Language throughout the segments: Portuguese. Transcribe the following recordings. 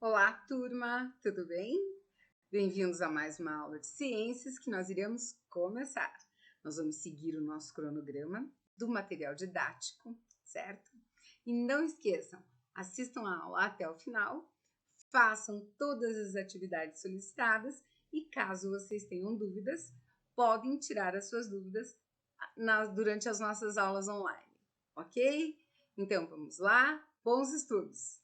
Olá, turma! Tudo bem? Bem-vindos a mais uma aula de ciências que nós iremos começar. Nós vamos seguir o nosso cronograma do material didático, certo? E não esqueçam, assistam a aula até o final, façam todas as atividades solicitadas e caso vocês tenham dúvidas, podem tirar as suas dúvidas durante as nossas aulas online, ok? Então, vamos lá, bons estudos!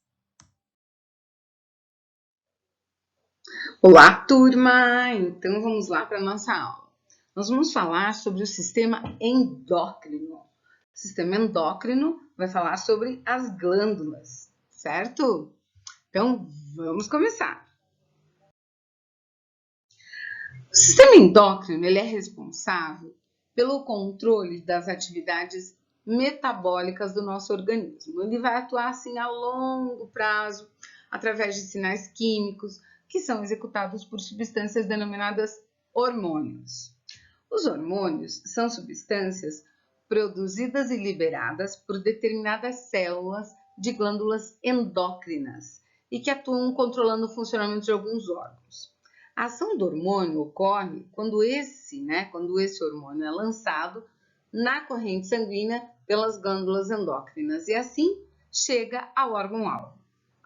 Olá, turma! Então, vamos lá para a nossa aula. Nós vamos falar sobre o sistema endócrino. O sistema endócrino vai falar sobre as glândulas, certo? Então, vamos começar. O sistema endócrino ele é responsável pelo controle das atividades metabólicas do nosso organismo. Ele vai atuar assim a longo prazo, através de sinais químicos, que são executados por substâncias denominadas hormônios. Os hormônios são substâncias produzidas e liberadas por determinadas células de glândulas endócrinas e que atuam controlando o funcionamento de alguns órgãos. A ação do hormônio ocorre quando esse hormônio é lançado na corrente sanguínea pelas glândulas endócrinas e assim chega ao órgão-alvo,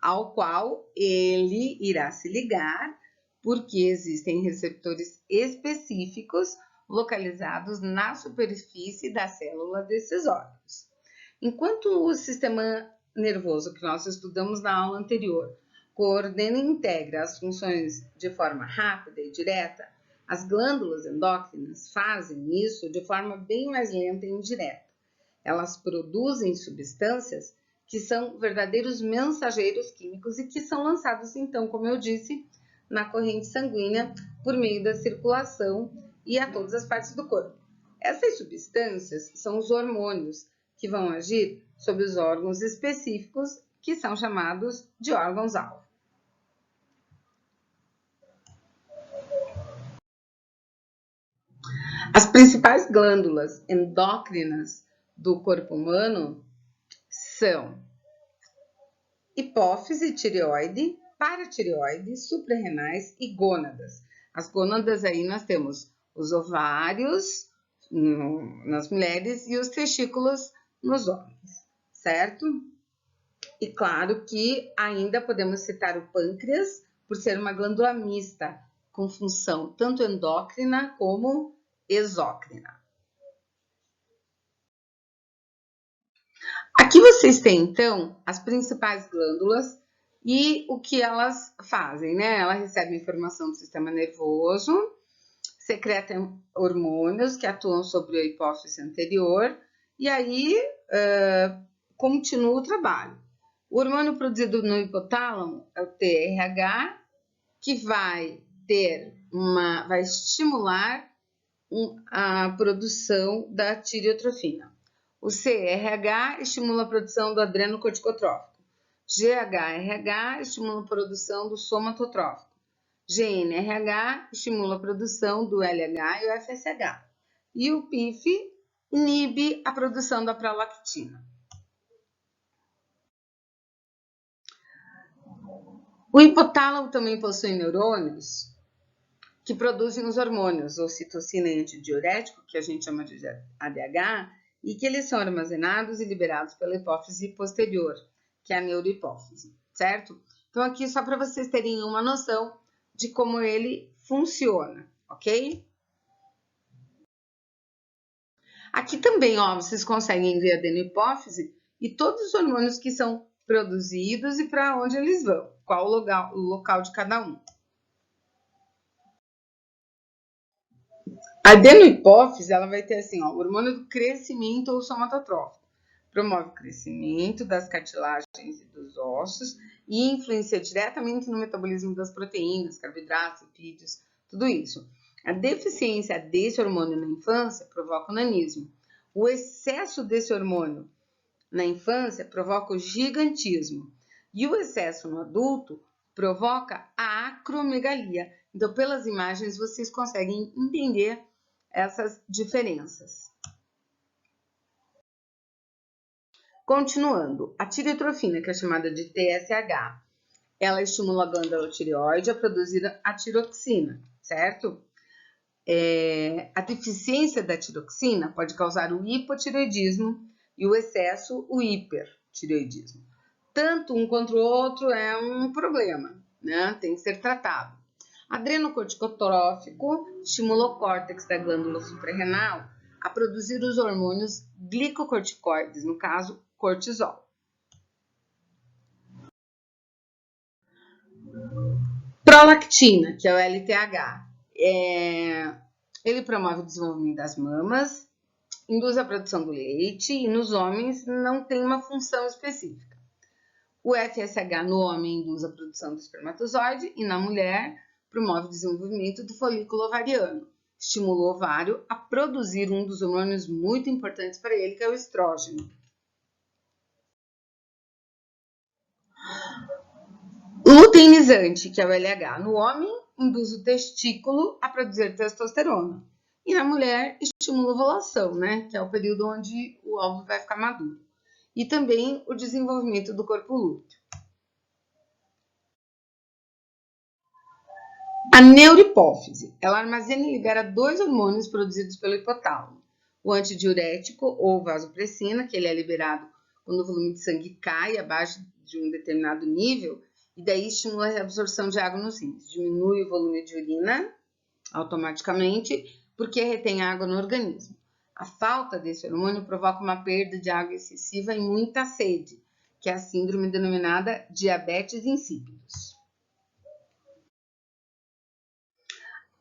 ao qual ele irá se ligar, porque existem receptores específicos localizados na superfície da célula desses órgãos. Enquanto o sistema nervoso que nós estudamos na aula anterior coordena e integra as funções de forma rápida e direta, as glândulas endócrinas fazem isso de forma bem mais lenta e indireta. Elas produzem substâncias que são verdadeiros mensageiros químicos e que são lançados, então, como eu disse, na corrente sanguínea por meio da circulação e a todas as partes do corpo. Essas substâncias são os hormônios que vão agir sobre os órgãos específicos que são chamados de órgãos-alvo. As principais glândulas endócrinas do corpo humano são hipófise, tireoide, paratireoide, suprarrenais e gônadas. As gônadas aí nós temos os ovários nas mulheres e os testículos nos homens, certo? E claro que ainda podemos citar o pâncreas, por ser uma glândula mista, com função tanto endócrina como exócrina. Aqui vocês têm, então, as principais glândulas e o que elas fazem, né? Ela recebe informação do sistema nervoso, secreta hormônios que atuam sobre a hipófise anterior e aí continua o trabalho. O hormônio produzido no hipotálamo é o TRH, que vai estimular a produção da tireotrofina. O CRH estimula a produção do adrenocorticotrófico. GHRH estimula a produção do somatotrófico. GNRH estimula a produção do LH e o FSH. E o PIF inibe a produção da prolactina. O hipotálamo também possui neurônios que produzem os hormônios, ocitocina e antidiurético, que a gente chama de ADH, e que eles são armazenados e liberados pela hipófise posterior, que é a neurohipófise, certo? Então, aqui só para vocês terem uma noção de como ele funciona, ok? Aqui também, ó, vocês conseguem ver a adenohipófise e todos os hormônios que são produzidos e para onde eles vão, qual o local de cada um. A adenohipófise, ela vai ter assim, ó, o hormônio do crescimento ou somatotrófico. Promove o crescimento das cartilagens e dos ossos e influencia diretamente no metabolismo das proteínas, carboidratos, lipídios, tudo isso. A deficiência desse hormônio na infância provoca o nanismo. O excesso desse hormônio na infância provoca o gigantismo. E o excesso no adulto provoca a acromegalia. Então, pelas imagens, vocês conseguem entender essas diferenças. Continuando, a tireotrofina, que é chamada de TSH, ela estimula a glândula tireoide a produzir a tiroxina, certo? A deficiência da tiroxina pode causar o hipotireoidismo e o excesso, o hipertireoidismo. Tanto um quanto o outro é um problema, né? Tem que ser tratado. Adrenocorticotrófico estimula o córtex da glândula suprarrenal a produzir os hormônios glicocorticoides, no caso, cortisol. Prolactina, que é o LTH, ele promove o desenvolvimento das mamas, induz a produção do leite e nos homens não tem uma função específica. O FSH no homem induz a produção do espermatozoide e na mulher promove o desenvolvimento do folículo ovariano. Estimula o ovário a produzir um dos hormônios muito importantes para ele, que é o estrógeno. Luteinizante, que é o LH, no homem induz o testículo a produzir testosterona. E na mulher estimula a ovulação, né, que é o período onde o óvulo vai ficar maduro. E também o desenvolvimento do corpo lúteo. A neurohipófise, ela armazena e libera 2 hormônios produzidos pelo hipotálamo. O antidiurético ou vasopressina, que ele é liberado quando o volume de sangue cai abaixo de um determinado nível, e daí estimula a reabsorção de água nos rins. Diminui o volume de urina automaticamente, porque retém água no organismo. A falta desse hormônio provoca uma perda de água excessiva e muita sede, que é a síndrome denominada diabetes insípidos.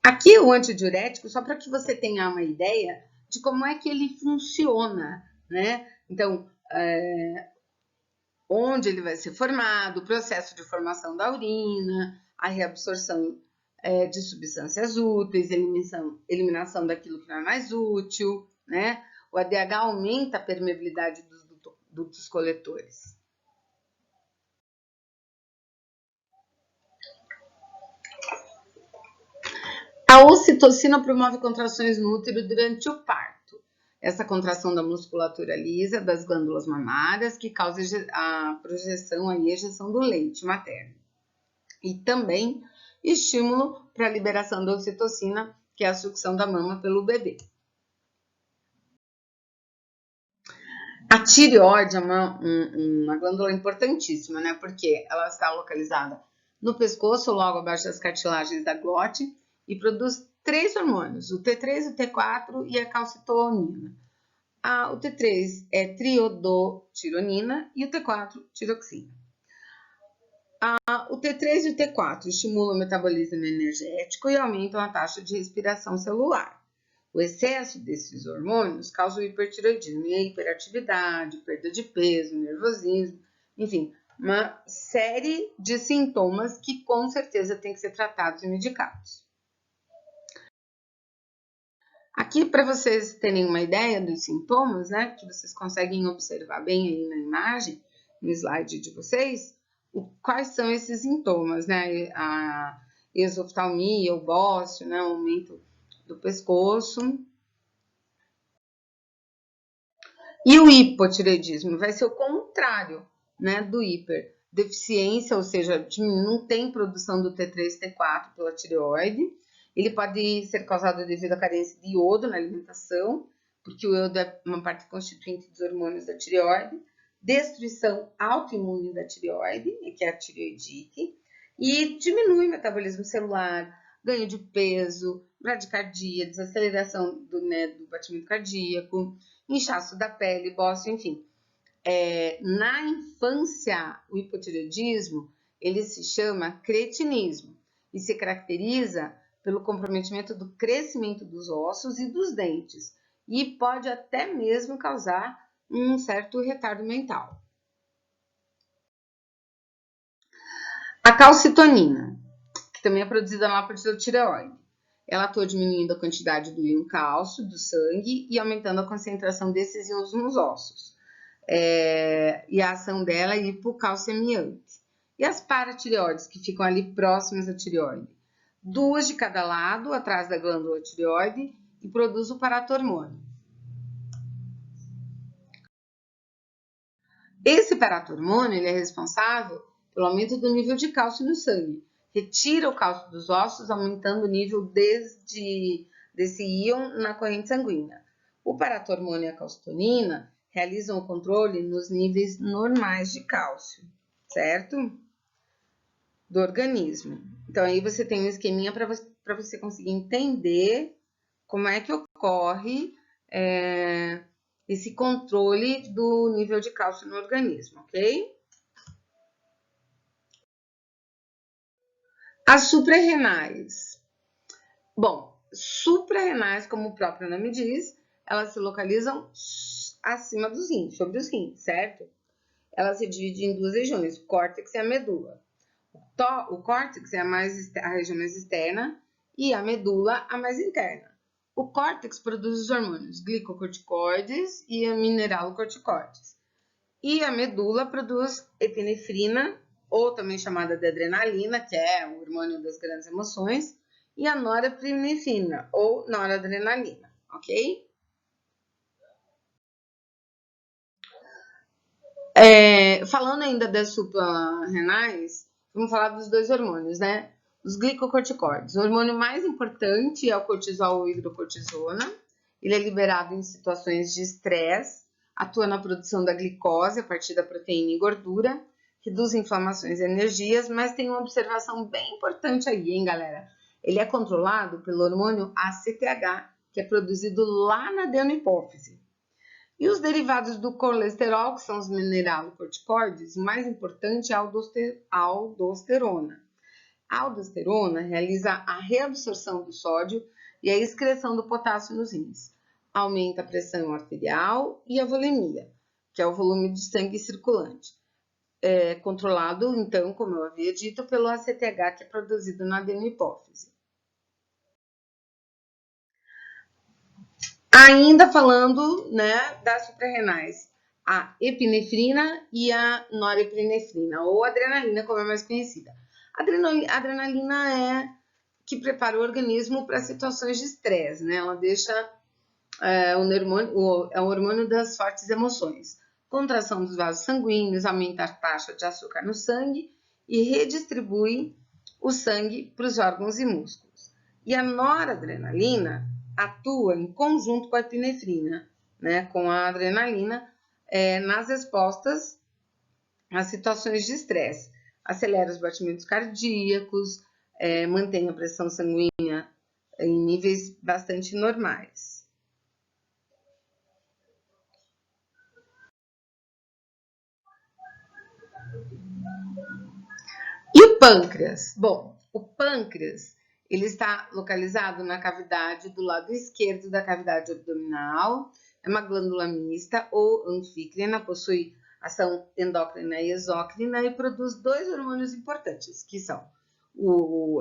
Aqui o antidiurético, só para que você tenha uma ideia de como é que ele funciona, né? Então, onde ele vai ser formado, o processo de formação da urina, a reabsorção de substâncias úteis, eliminação daquilo que não é mais útil, né? O ADH aumenta a permeabilidade dos dutos coletores. A ocitocina promove contrações no útero durante o parto. Essa contração da musculatura lisa das glândulas mamárias que causa a projeção e ejeção do leite materno. E também estímulo para a liberação da ocitocina, que é a sucção da mama pelo bebê. A tireoide é uma glândula importantíssima, né? Porque ela está localizada no pescoço, logo abaixo das cartilagens da glote, e produz 3 hormônios, o T3, o T4 e a calcitonina. O T3 é triodotironina e o T4, tiroxina. O T3 e o T4 estimulam o metabolismo energético e aumentam a taxa de respiração celular. O excesso desses hormônios causa o hipertireoidismo e a hiperatividade, perda de peso, nervosismo, enfim, uma série de sintomas que com certeza têm que ser tratados e medicados. Aqui, para vocês terem uma ideia dos sintomas, né, que vocês conseguem observar bem aí na imagem, no slide de vocês, quais são esses sintomas, né? A exoftalmia, o bócio, né, o aumento do pescoço. E o hipotireoidismo vai ser o contrário, né, do hiper. Deficiência, ou seja, não tem produção do T3 e T4 pela tireoide. Ele pode ser causado devido à carência de iodo na alimentação, porque o iodo é uma parte constituinte dos hormônios da tireoide. Destruição autoimune da tireoide, que é a tireoidite, e diminui o metabolismo celular, ganho de peso, bradicardia, desaceleração do batimento cardíaco, inchaço da pele, bócio, enfim. Na infância, o hipotireoidismo, ele se chama cretinismo e se caracteriza pelo comprometimento do crescimento dos ossos e dos dentes e pode até mesmo causar um certo retardo mental. A calcitonina, que também é produzida lá por tireoide, ela atua diminuindo a quantidade do íon cálcio do sangue e aumentando a concentração desses íons nos ossos. E a ação dela é hipocalcemiante. E as paratireoides, que ficam ali próximas à tireoide? 2 de cada lado, atrás da glândula tireoide, e produz o paratormônio. Esse paratormônio ele é responsável pelo aumento do nível de cálcio no sangue. Retira o cálcio dos ossos, aumentando o nível desse íon na corrente sanguínea. O paratormônio e a calcitonina realizam o controle nos níveis normais de cálcio, certo? Do organismo. Então, aí você tem um esqueminha para você conseguir entender como é que ocorre esse controle do nível de cálcio no organismo, ok? As suprarrenais. Bom, suprarrenais, como o próprio nome diz, elas se localizam acima dos rins, sobre os rins, certo? Elas se dividem em duas regiões, o córtex e a medula. O córtex é a região mais externa e a medula a mais interna. O córtex produz os hormônios glicocorticoides e a mineralocorticoides. E a medula produz epinefrina, ou também chamada de adrenalina, que é o hormônio das grandes emoções, e a norepinefrina, ou noradrenalina, ok? Falando ainda das suprarrenais, vamos falar dos dois hormônios, né? Os glicocorticoides. O hormônio mais importante é o cortisol ou hidrocortisona. Ele é liberado em situações de estresse, atua na produção da glicose a partir da proteína e gordura, reduz inflamações e energias, mas tem uma observação bem importante aí, hein, galera? Ele é controlado pelo hormônio ACTH, que é produzido lá na adenohipófise. E os derivados do colesterol, que são os mineralocorticoides, o mais importante é a aldosterona. A aldosterona realiza a reabsorção do sódio e a excreção do potássio nos rins. Aumenta a pressão arterial e a volemia, que é o volume de sangue circulante. É controlado, então, como eu havia dito, pelo ACTH, que é produzido na adenohipófise. Ainda falando, né, das suprarrenais, a epinefrina e a norepinefrina, ou adrenalina, como é mais conhecida. A adrenalina é que prepara o organismo para situações de estresse, né? Ela deixa é um hormônio das fortes emoções. Contração dos vasos sanguíneos, aumenta a taxa de açúcar no sangue e redistribui o sangue para os órgãos e músculos. E a noradrenalina atua em conjunto com a epinefrina, né, com a adrenalina, nas respostas às situações de estresse. Acelera os batimentos cardíacos, mantém a pressão sanguínea em níveis bastante normais. E o pâncreas? Bom, o pâncreas ele está localizado na cavidade do lado esquerdo da cavidade abdominal. É uma glândula mista ou anfícrina, possui ação endócrina e exócrina e produz dois hormônios importantes, que são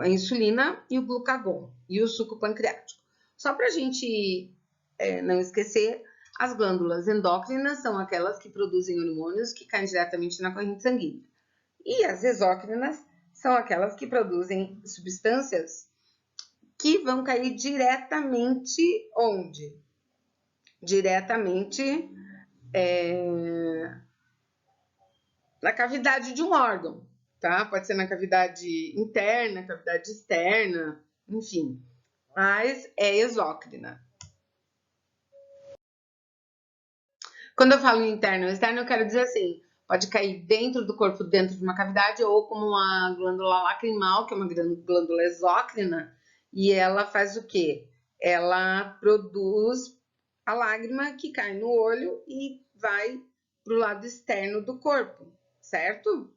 a insulina e o glucagon, e o suco pancreático. Só para a gente não esquecer, as glândulas endócrinas são aquelas que produzem hormônios que caem diretamente na corrente sanguínea. E as exócrinas são aquelas que produzem substâncias que vão cair diretamente onde? Diretamente na cavidade de um órgão, tá? Pode ser na cavidade interna, cavidade externa, enfim. Mas é exócrina. Quando eu falo interno ou externo, eu quero dizer assim, pode cair dentro do corpo, dentro de uma cavidade, ou como uma glândula lacrimal, que é uma glândula exócrina, e ela faz o quê? Ela produz a lágrima que cai no olho e vai para o lado externo do corpo, certo?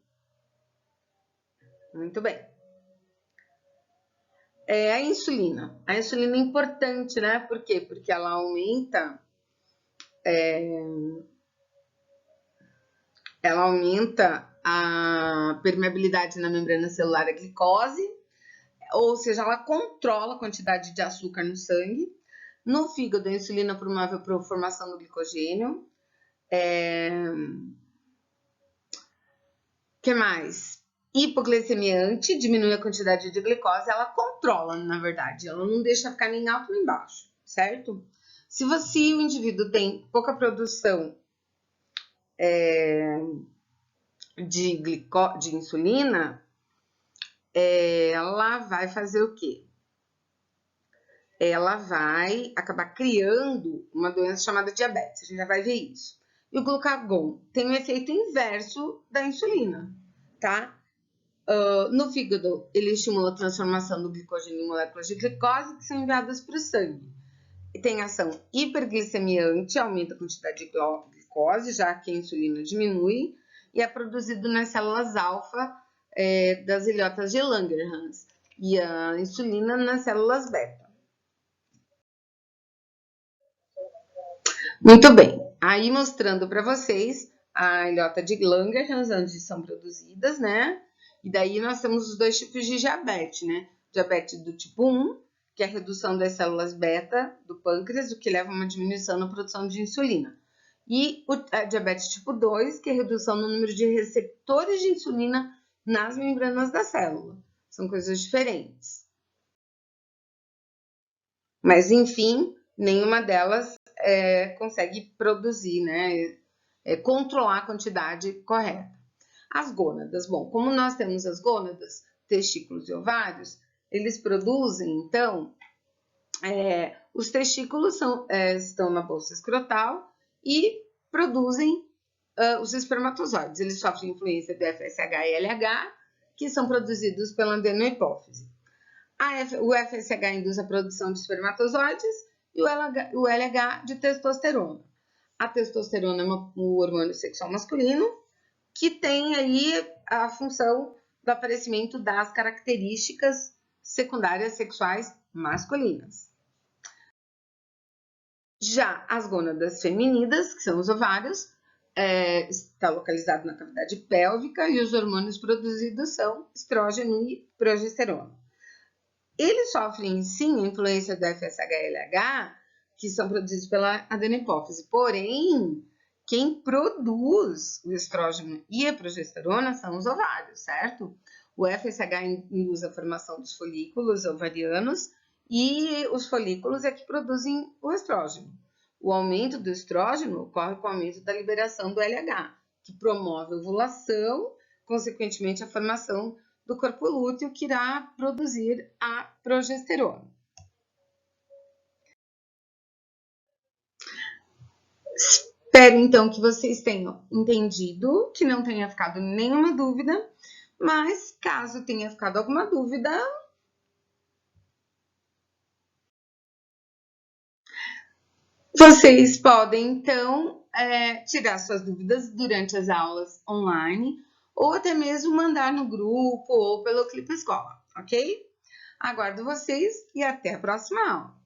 Muito bem. A insulina. A insulina é importante, né? Por quê? Porque ela aumenta a permeabilidade na membrana celular à glicose, ou seja, ela controla a quantidade de açúcar no sangue. No fígado, a insulina promove a formação do glicogênio. Que mais? Hipoglicemiante, diminui a quantidade de glicose, ela controla, na verdade, ela não deixa ficar nem alto nem baixo, certo? Se o indivíduo tem pouca produção de insulina, ela vai fazer o quê? Ela vai acabar criando uma doença chamada diabetes. A gente já vai ver isso. E o glucagon tem um efeito inverso da insulina, tá? No fígado, ele estimula a transformação do glicogênio em moléculas de glicose que são enviadas para o sangue. E tem ação hiperglicemiante, aumenta a quantidade de glicose, já que a insulina diminui, e é produzido nas células alfa das ilhotas de Langerhans, e a insulina nas células beta. Muito bem, aí mostrando para vocês a ilhota de Langerhans, onde são produzidas, né? E daí nós temos os dois tipos de diabetes, né? Diabetes do tipo 1, que é a redução das células beta do pâncreas, o que leva a uma diminuição na produção de insulina. E a diabetes tipo 2, que é a redução no número de receptores de insulina nas membranas da célula. São coisas diferentes. Mas, enfim, nenhuma delas consegue produzir, né? Controlar a quantidade correta. As gônadas. Bom, como nós temos as gônadas, testículos e ovários, eles produzem, então, os testículos estão na bolsa escrotal e produzem os espermatozoides. Eles sofrem influência do FSH e LH, que são produzidos pela adenohipófise. O FSH induz a produção de espermatozoides e o LH de testosterona. A testosterona é um hormônio sexual masculino que tem aí a função do aparecimento das características secundárias sexuais masculinas. Já as gônadas femininas, que são os ovários, está localizado na cavidade pélvica e os hormônios produzidos são estrógeno e progesterona. Eles sofrem, sim, a influência do FSH-LH, que são produzidos pela adenohipófise, porém, quem produz o estrógeno e a progesterona são os ovários, certo? O FSH induz a formação dos folículos ovarianos e os folículos é que produzem o estrógeno. O aumento do estrógeno ocorre com o aumento da liberação do LH, que promove a ovulação, consequentemente a formação do corpo lúteo, que irá produzir a progesterona. Espero, então, que vocês tenham entendido, que não tenha ficado nenhuma dúvida, mas caso tenha ficado alguma dúvida, vocês podem, então, tirar suas dúvidas durante as aulas online, ou até mesmo mandar no grupo ou pelo Clipe Escola, ok? Aguardo vocês e até a próxima aula.